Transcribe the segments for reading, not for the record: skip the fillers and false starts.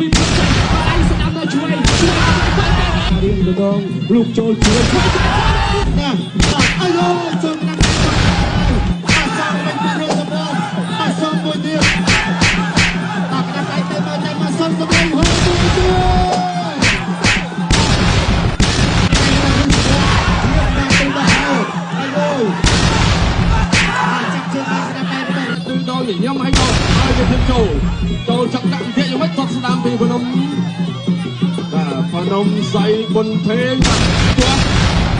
ពីផ្ទៃដៃស្ដាំដល់ជួយរៀងទៅដងលោកចូលជួយណាអាយចូលណាអាសាមិនពីរឿងសម្រាប់អាសាមួយទៀតតាក់ដៃទៅមកសុំសម្រាប់ហូបទៅញ៉ាំឲ្យទៅthêmចូលចាប់ដាក់វិទ្យាយ៉ាងម៉េចគាត់ស្ដាំពីភ្នំបាទភ្នំសៃបុនភេងគាត់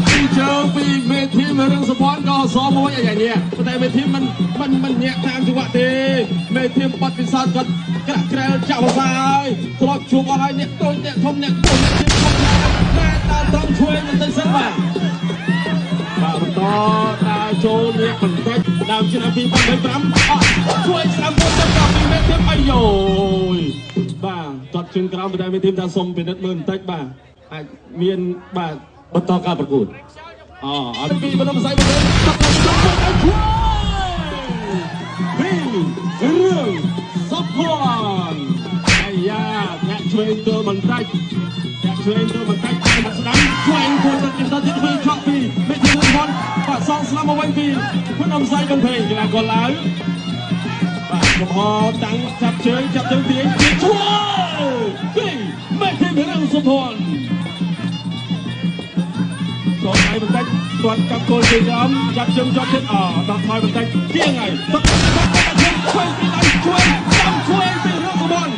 ពីជើងពីមេធីមរឿងសុភ័ណ្ឌក៏សមួយអីយ៉ាងនេះតែមេធីមិនញាក់តាមចង្វាក់ទេមេធីបាត់ពិសោធន៍គាត់ក្រាក់ក្រែលចាក់ភាសាហើយធ្លាប់ជួបអស់ហើយអ្នកតូចអ្នកធំអ្នកតូចអ្នកធំតែតាមត្រង់ជួយមិនទៅសិនបាទបន្តដើរចូលនេះបន្តិចដើមឆ្នាំ2025ជួយស្ដាំគាត់ទៅដល់ពីមេធីមអាយយបាទគាត់ជើងក្រោមតែមេធីមថាសុំពិនិត្យមើលបន្តិចបាទអាចមានបាទបន្តការប្រកួតអត់ពីបណ្ដុំផ្សាយទៅរឿងសុភ័ណ្ឌអាយ៉ាអ្នកជួយទៅបន្តិចអ្នកជួយទៅបន្តិចតែស្ដាំជួយគាត់ទៅទៀតធ្វើឆក់ពីមេធីមសុភ័ណ្ឌបាទសងស្លាប់មកវិញពីបណ្ដុំផ្សាយបន្តិចកីឡាករឡើងបាទកំហតាំងចាប់ជើងទាញជួយពីមេធីមរឿងសុភ័ណ្ឌចូលឲ្យបន្តិចគាត់ចាប់គោលជើងក្រោមចាប់ជើងជាប់ទៀតដល់ថយបន្តិចទៀងហើយទឹកជួយពីដៃជួយតាមជួយពីរឿងសុភ័ណ្ឌ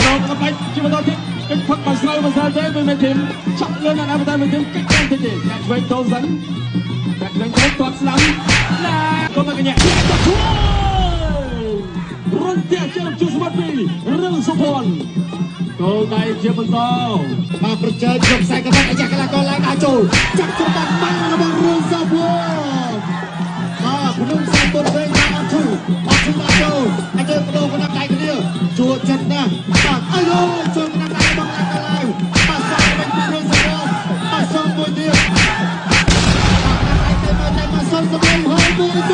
ដល់បន្តិចជាបន្តទៀតកិច្ចផឹកបានស្រូវមិនស្រាលទេពីមេធីមចាក់លឿនណាស់តែមេធីមកិច្ចតាមទៀតអ្នកឆ្វេងចូលសិនអ្នកឆ្វេងចូលទាត់ស្ដាំណាក៏មកកញ្ញាជួយរុនទាជើងជួយស្មាត់ពីរឿងសុភ័ណ្ឌចូលដៃជាបន្តមកប្រជែងយកខ្សែកបាត់អាយ៉ាកីឡាករឡើងដើរចូលចាក់ចូលបានបាំងរបស់រឿងសុភ័ណ្ឌភ្នំសែនបុនវិញអត់ជួយមកចូលហើយយើងបដូរក្នុងដៃគ្នាជួចិត្តណាស់បាទអាយចូលក្នុងដៃរបស់កីឡាករបាទសងវិញពីរឿងសុភ័ណ្ឌបាទសងមួយទៀតបាទដៃទៅមកសងសម្រាប់ហើយមួយទៀត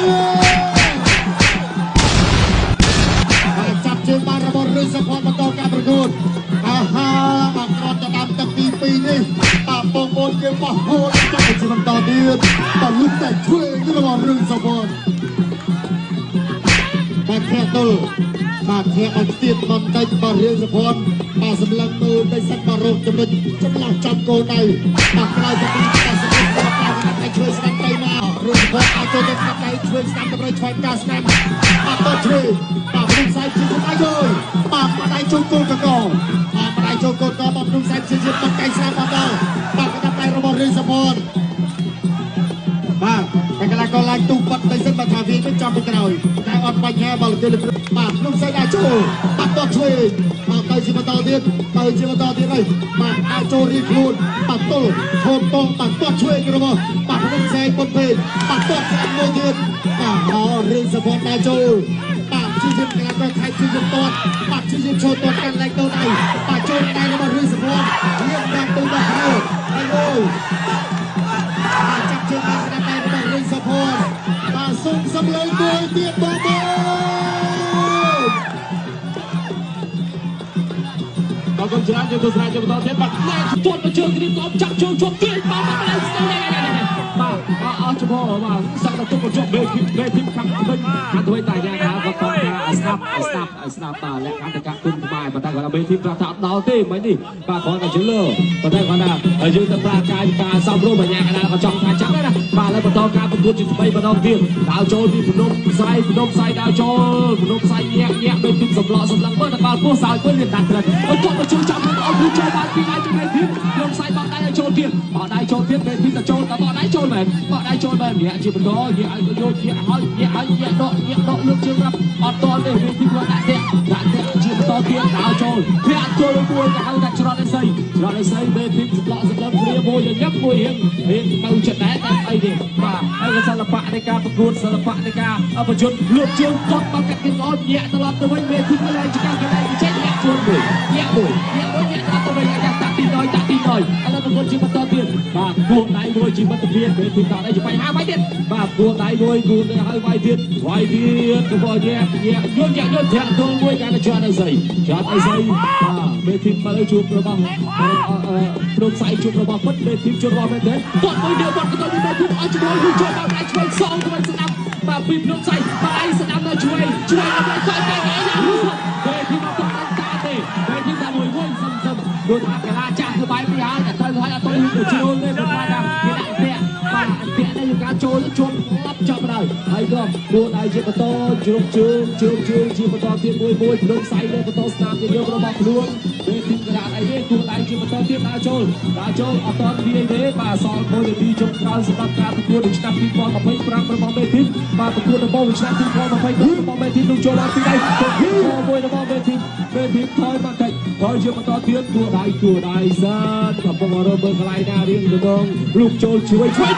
ចាប់ជើងបានរបស់រឿងសុភ័ណ្ឌបន្តការប្រកួតអត់គ្រាន់តែដាំទឹកទី2នេះបងប្អូនគេបោះហូរទៅជាបន្តទៀតតលុបតែជួយរបស់រឿងសុភ័ណ្ឌបាទធាក់ទល់បាទធាក់ឲ្យទៀតបន្តិចបាទរឿងសុភ័ណ្ឌបាទសម្លឹងមើលទៅសិតបាទរកចំណុចចម្លោះចាប់គោលដៅបាទក្រោយទៅពីបាទសម្លឹងបាទតែជួយស្ដាំទៅមករឿងសុភ័ណ្ឌឲ្យចូលទៅស្ដាំដៃជួយស្ដាំទៅឆ្វេងការស្ដាំបាទទៅជួយបាទព្រមផ្សាយជាអាយបាទដៃចូលគោលកកដៃចូលគោលកបាទព្រមផ្សាយជាបាត់កៃស្ដាំបាទដល់បាទកណ្ដាប់ដៃរបស់រឿងសុភ័ណ្ឌបាទតែកីឡាករឡើងទូបាត់ទៅសិនបាទថាវាមិនចំពីក្រោយតែអត់បញ្ហាបាល់ទៅបាទខ្ញុំស្អីដែរចូលបាត់តជួយបាទទៅជាបន្តទៀតហើយបាទអាចចូលរៀបខ្លួនបាទទល់ឈោតតងបាទតជួយរបស់បាទខ្ញុំស្អីបុនពេកបាទតស្អាតមួយទៀតបាទរឿងសុភ័ណ្ឌដែរចូលបាទជាជាកីឡាករថៃជាជាតបាទជាជាឈោតតកាន់ឡើងទៅដៃបាទចូលដៃរបស់រឿងសុភ័ណ្ឌរៀបដាក់ទៅដល់ក្រោយហើយចាប់ជើងបានស្ដាប់តែរបស់រឿងសុភ័ណ្ឌបាទសុំសំឡេងមួយទៀតបងប្អូនដល់កូនច្រើនយើងទស្សនាជាបន្តទៀតបាទតែទាត់ទៅជើងគ្រីមចាប់ជើងជាប់ទៀតបាទអត់ចំហបាទសាក់ទៅទុកជាប់មេធីមខាងវិញអត់ទៅតែយ៉ាងណាក៏តថាស្ដាប់បាទលក្ខណៈកាគុណខ្មែរប៉ុន្តែគាត់មេធីមប្រាប់ថាអត់ដល់ទេមិននេះបាទគាត់ក៏ជឿលើប៉ុន្តែគាត់ថាយើងទៅប្រាកាយការសំរុំបញ្ញាកណ្ដាលក៏ចង់ថាចាំដែរណាបាទហើយបន្តការប្រកួតជាថ្មីម្ដងទៀតដើរចូលពីភ្នំផ្សាយដើរចូលភ្នំផ្សាយញាក់មេធីមសម្លឹងមើលតែបាល់ពោះសើចវិញមានដាច់ត្រឹមគាត់ទៅជួយចាប់អត់ជួយបានពីដៃជំនាញទៀតភ្នំផ្សាយបោះដៃឲ្យចូលទៀតបោះដៃចូលទៀតមេធីមទៅចូលតែបោះដៃចូលមែនបោះដៃចូលមែនញាក់ជាបន្តញាក់ឲ្យយកញាក់ដកលើកជើងរាប់អត់តទេមេធីមគាត់ដាក់ជាបន្តទៀតដើរចូលធាក់ចូលមួយទៅហៅថាច្រត់អេសីមេធីមសម្លឹងគ្រាមួយញឹកមួយរៀងទៅចិត្តដែរតែអីទេបាទហើយក៏សិល្បៈនៃការប្រកួតសិល្បៈនៃការប្រយុទ្ធលើកជើងគាត់មកកាត់គេអត់ញាក់ត្រឡប់ទៅវិញមេធីមឡើងចកាកន្លែងចេញញាក់មួយញាក់ទៅវិញអាយ៉ាតាក់ទី1ឥឡូវប្រកួតជាបន្តទៀត បាទគួរដៃមួយជីវិតភាពពេលទីតដៃជួយហាវាយទៀតបាទគួរដៃមួយគួរទៅហើយវាយទៀតកបយយកធាក់ទល់មួយកាន់តែជាប់អីស្អីបាទពេលទីមកជួបរបស់ព្រមស្អីជួបរបស់ពិតពេលទីជួបរបស់មែនទេគាត់មួយទៀតគាត់ទៅពេលទីអស់ជាមួយជួយចូលដល់ដៃឆ្វេងសងទៅស្ដាប់បាទពីព្រមស្អីបាទស្ដាប់ដល់ជួយឲ្យគាត់តែឯណាពេលទីមកគាត់បានតាទេពេលទីតាមមួយសឹមដូចថាកីឡាចាស់គឺបាយពីហើយតែទៅហើយអត់ទៅជ្រុលទេគាត់ថាគេដាក់តែបាទអន្តៈនេះគឺការចូលជន់អប់ចាប់ដល់ហើយក៏គួរដៃជាបន្តជ្រុំជើងជាបន្តទៀតមួយព្រមស្អីទៅបន្តស្នាមជាយករបស់ខ្លួនពេលទីកដាអីទេគួរដៃជាបន្តទៀតដើរចូលអត់តវាយទេបាទសល់1នាទីចុងក្រោយសម្រាប់ការប្រកួតនៅឆ្នាំ2025របស់មេធីមបាទប្រកួតដំបូងឆ្នាំ2020របស់មេធីមនឹងចូលដល់ទីដៃមួយរបស់មេធីមថយមកតិចហើយជាបន្តទៀតគួរដៃសានកំពុងរមើលកន្លែងណារៀងទៅដងលោកចូលជួយតែ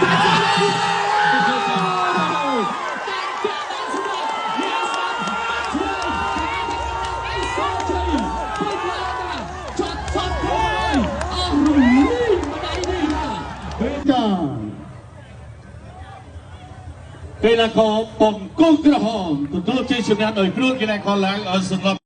កីឡាករបង្គោលក្រហមទទួលជ័យជំនះដោយគ្រូកីឡាករឡើងឲ្យសម្រាប់